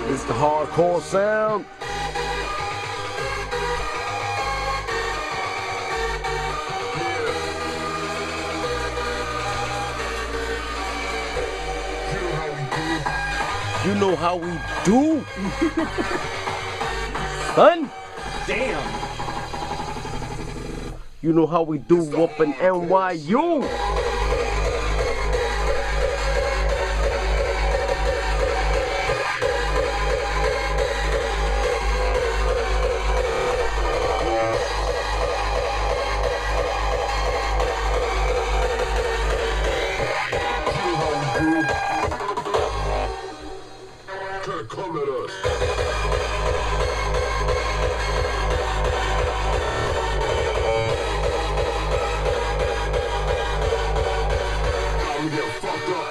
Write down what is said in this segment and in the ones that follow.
It's the hardcore sound. You know how we do. Son? Damn. You know how we do up in NYU. Come at us. I'm getting fucked up.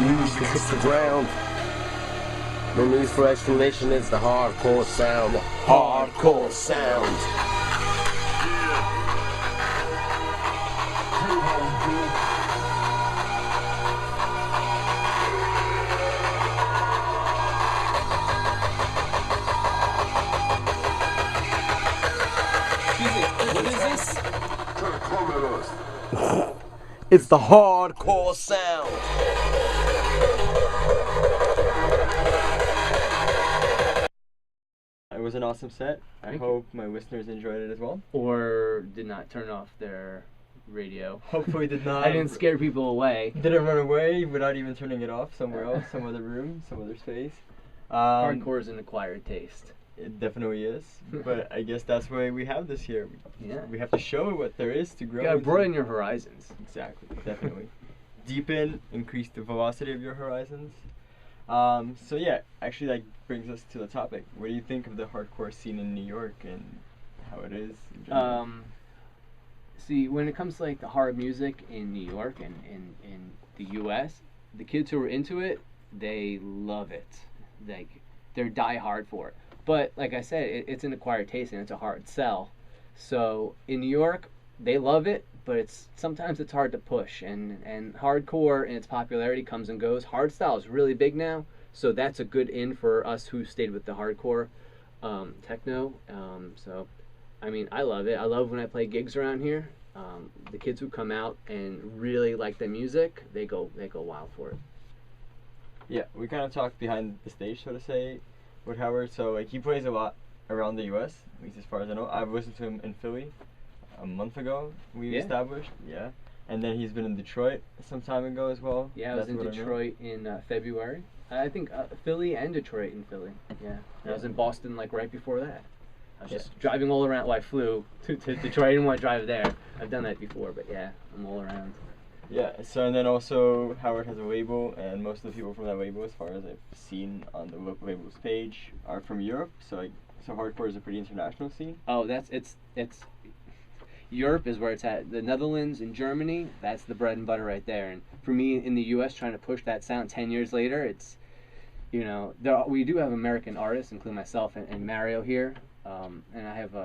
Music hits the ground. No need for explanation, it's the hardcore sound. The hardcore sound. What is this? Come at us. It's the hardcore sound. It was an awesome set. I hope my listeners enjoyed it as well. Or did not turn off their radio. Hopefully did not. I didn't scare people away. Didn't run away without even turning it off somewhere else, some other room, some other space. Hardcore is an acquired taste. It definitely is, but I guess that's why we have this here. Yeah. We have to show what there is to grow. You gotta into. broaden your horizons. Exactly, definitely. Deepen, increase the velocity of your horizons. So yeah, actually that brings us to the topic. What do you think of the hardcore scene in New York and how it is in general? See, when it comes to like the hard music in New York and in the US, the kids who are into it, they love it. Like, they're die hard for it. But like I said, it's an acquired taste and it's a hard sell. So in New York, they love it, but sometimes it's hard to push. And hardcore and its popularity comes and goes. Hardstyle is really big now, so that's a good in for us who stayed with the hardcore techno. So, I mean, I love it. I love when I play gigs around here. The kids who come out and really like the music, they go wild for it. Yeah, we kind of talked behind the stage, so to say, with Howard. So like he plays a lot around the U.S., at least as far as I know. I've listened to him in Philly a month ago. We established, and then he's been in Detroit some time ago as well. Yeah, I was in Detroit in February. I think Philly and Detroit in Philly. Yeah, I was in Boston like right before that. I was just driving all around. Well, I flew to Detroit. I didn't want to drive there. I've done that before, but yeah, I'm all around. Yeah, so and then also Howard has a label, and most of the people from that label, as far as I've seen on the label's page, are from Europe. So so hardcore is a pretty international scene. Oh, it's Europe is where it's at. The Netherlands and Germany, that's the bread and butter right there. And for me in the U.S. trying to push that sound 10 years later, it's, you know, we do have American artists, including myself and Mario here, and I have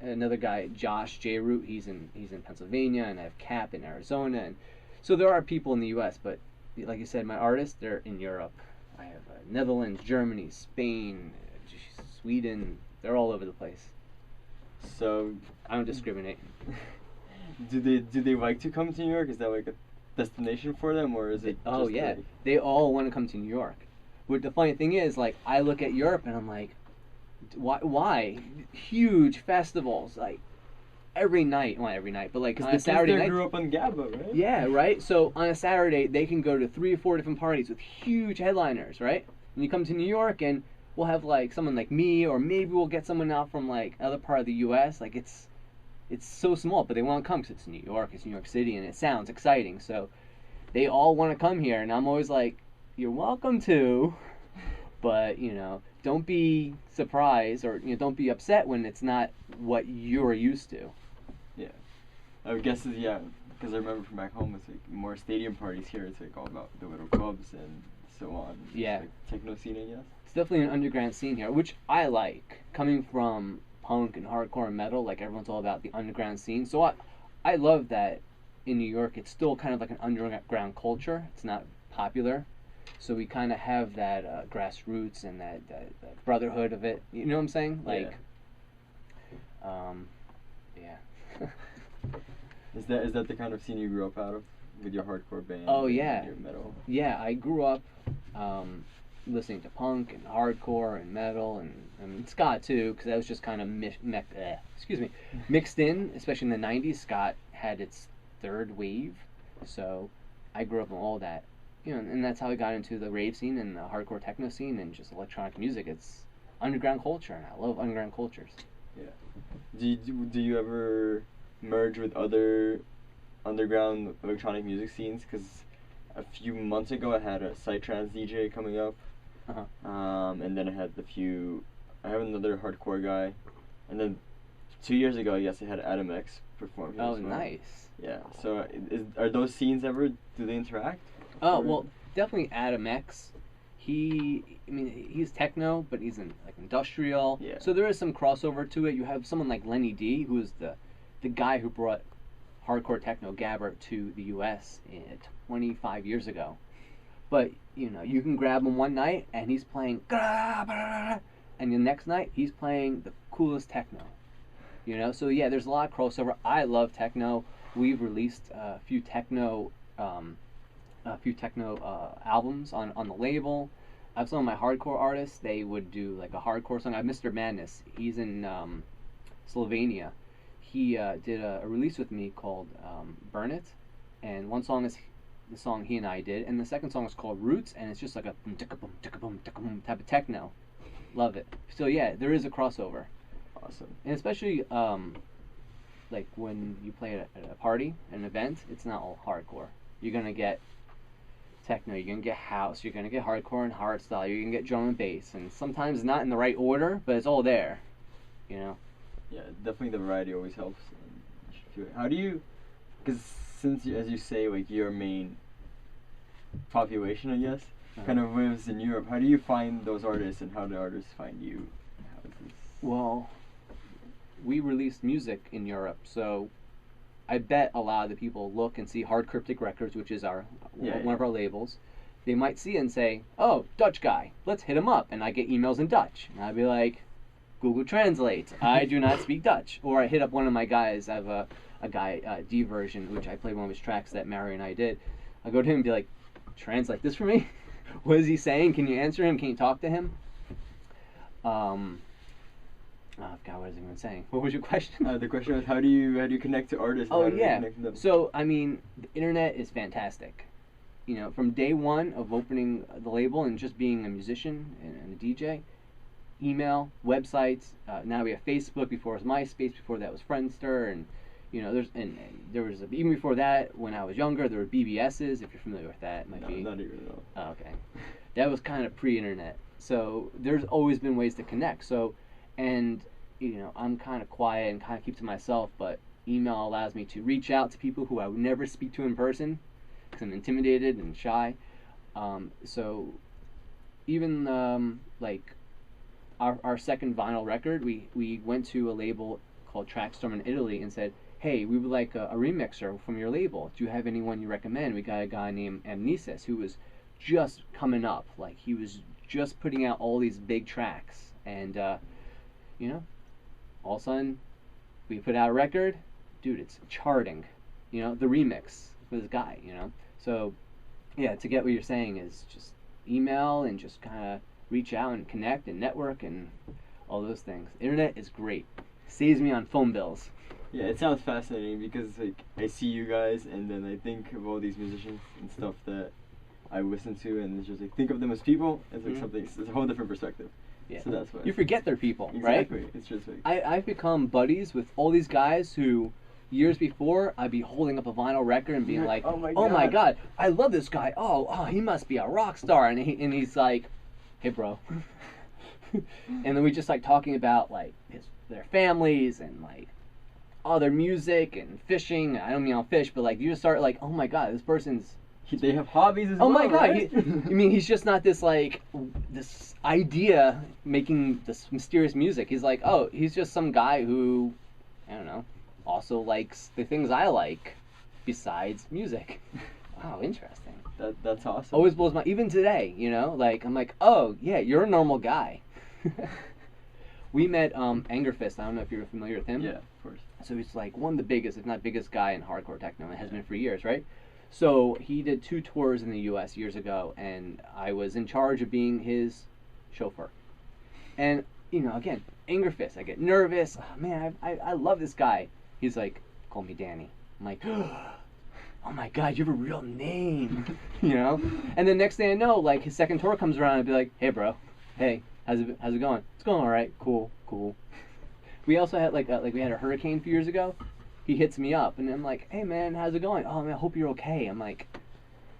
another guy, Josh J. Root. He's in Pennsylvania, and I have Cap in Arizona, and so there are people in the U.S. But like you said, my artists, they're in Europe. I have Netherlands, Germany, Spain, Sweden. They're all over the place. So I don't discriminate. do they like to come to New York? Is that like a destination for them, or is it? Oh just yeah, like... they all want to come to New York. But the funny thing is, like, I look at Europe and I'm like, why? Huge festivals, like every night. Well, not every night, but like on a Saturday night. Grew up on GABA, right? Yeah, right. So on a Saturday, they can go to 3 or 4 different parties with huge headliners, right? And you come to New York and we'll have like someone like me, or maybe we'll get someone out from like other part of the U.S. Like it's so small, but they want to come because it's New York, it's New York City, and it sounds exciting. So they all want to come here, and I'm always like, you're welcome to, but you know, don't be surprised, or you know, don't be upset when it's not what you're used to. Yeah, I would guess yeah, because I remember from back home, it's like more stadium parties. Here it's like all about the little clubs and so on. Yeah, like techno scene, I guess. It's definitely an underground scene here, which I like. Coming from punk and hardcore and metal, like everyone's all about the underground scene. So I love that in New York, it's still kind of like an underground culture. It's not popular. So we kind of have that grassroots and that brotherhood of it. You know what I'm saying? Like, yeah. Is that the kind of scene you grew up out of with your hardcore band? Oh yeah. Your metal. Yeah, I grew up listening to punk and hardcore and metal and I mean ska too, because that was just kind of mixed in, especially in the '90s. Ska had its third wave, so I grew up in all that. You know, and that's how I got into the rave scene and the hardcore techno scene and just electronic music. It's underground culture, and I love underground cultures. Yeah. Do you ever merge with other underground electronic music scenes? Because a few months ago I had a psytrance DJ coming up, and then I have another hardcore guy, and then 2 years ago I guess I had Adam X perform here. Oh, as well. nice. Yeah. So are those scenes do they interact? Oh, well, definitely Adam X. He's techno, but he's like industrial. Yeah. So there is some crossover to it. You have someone like Lenny D, who is the guy who brought hardcore techno gabber to the U.S. 25 years ago. But, you know, you can grab him one night and he's playing, and the next night he's playing the coolest techno. You know, so yeah, there's a lot of crossover. I love techno. We've released a few techno albums on the label. I have some of my hardcore artists. They would do like a hardcore song. I have Mr. Madness. He's in Slovenia. He did a release with me called Burn It, and one song is the song he and I did, and the second song is called Roots, and it's just like a boom ticka boom ticka boom ticka boom type of techno. Love it. So yeah, there is a crossover. Awesome. And especially like when you play at a party, an event, it's not all hardcore. You're gonna get techno, you're gonna get house, you're gonna get hardcore and hardstyle, you're gonna get drum and bass, and sometimes not in the right order, but it's all there, you know. Yeah, definitely the variety always helps. How do you, because since as you say, like your main population, I guess, kind of lives in Europe, how do you find those artists and how do artists find you? Well, we released music in Europe, so I bet a lot of the people look and see Hard Cryptic Records, which is one of our labels. They might see it and say, oh, Dutch guy, let's hit him up. And I get emails in Dutch. And I'd be like, Google Translate. I do not speak Dutch. Or I hit up one of my guys. I have a guy, D-Version, which I played one of his tracks that Mario and I did. I go to him and be like, translate this for me? What is he saying? Can you answer him? Can you talk to him? Oh God, what was I even saying? What was your question? The question was how do you connect to artists? Oh yeah. So I mean, the internet is fantastic. You know, from day one of opening the label and just being a musician and a DJ, email, websites. Now we have Facebook. Before it was MySpace. Before that was Friendster, and and there was even before that, when I was younger, there were BBSs. If you're familiar with that, Not even though. Oh, okay. That was kind of pre-internet. So there's always been ways to connect. So, and I'm kind of quiet and kind of keep to myself, but email allows me to reach out to people who I would never speak to in person because I'm intimidated and shy. So even like our second vinyl record, we went to a label called Trackstorm in Italy and said, hey, we would like a remixer from your label. Do you have anyone you recommend? We got a guy named Amnesis who was just coming up. Like, he was just putting out all these big tracks. And, all of a sudden, we put out a record. Dude, it's charting. The remix for this guy, So, yeah, to get what you're saying is just email and just kind of reach out and connect and network and all those things. Internet is great. Saves me on phone bills. Yeah, it sounds fascinating because like I see you guys and then I think of all these musicians and stuff that I listen to, and it's just like think of them as people. It's like something. It's a whole different perspective. Yeah. So that's why you forget they're people, right? Exactly. It's just like I've become buddies with all these guys who years before I'd be holding up a vinyl record and being like, oh my god, I love this guy. Oh, he must be a rock star, and he's like, hey bro. And then we just like talking about like their families and like their music and fishing. I don't mean I'll fish, but like you just start like, oh my god, this person's. They have hobbies as well. Oh my god! Right? He's just not this like this idea making this mysterious music. He's like, he's just some guy who, I don't know, also likes the things I like, besides music. Oh, interesting. That's awesome. Always blows my. Even today, like I'm like, oh yeah, you're a normal guy. We met Anger Fist. I don't know if you're familiar with him. Yeah, of course. So he's like one of the biggest, if not biggest guy in hardcore techno, and has been for years, right? So he did 2 tours in the U.S. years ago, and I was in charge of being his chauffeur. And, again, Anger Fist. I get nervous. Oh, man, I love this guy. He's like, call me Danny. I'm like, oh my god, you have a real name. And the next thing I know, like, his second tour comes around, and I'd be like, hey, bro. Hey, how's it going? It's going all right. Cool. We also had, we had a hurricane a few years ago. He hits me up, and I'm like, hey, man, how's it going? Oh, man, I hope you're okay. I'm like,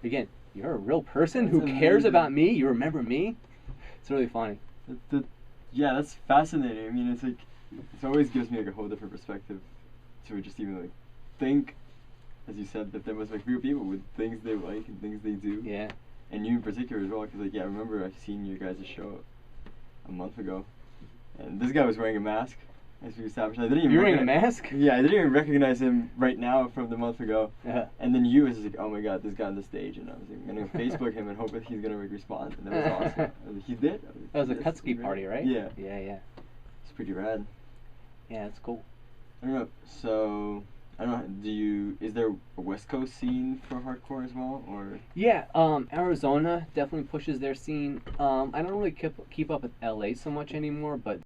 again, you're a real person who cares about me? You remember me? It's really funny. Yeah, that's fascinating. I mean, it's like, it always gives me like a whole different perspective to just even like think, as you said, that there was like real people with things they like and things they do. Yeah. And you in particular as well, because like, yeah, I remember I've seen your guys' show a month ago, and this guy was wearing a mask. As we established, I didn't even. You're wearing a mask? Yeah, I didn't even recognize him right now from the month ago. Yeah. And then you was like, oh my god, this guy on the stage, and I was like, I'm gonna Facebook him and hope that he's gonna like respond, and that was awesome. I was like, he did. That was a Kutski party, right? Yeah. Yeah. It's pretty rad. Yeah, it's cool. I don't know. So I don't know. Is there a West Coast scene for hardcore as well, or? Yeah, Arizona definitely pushes their scene. I don't really keep up with LA so much anymore, but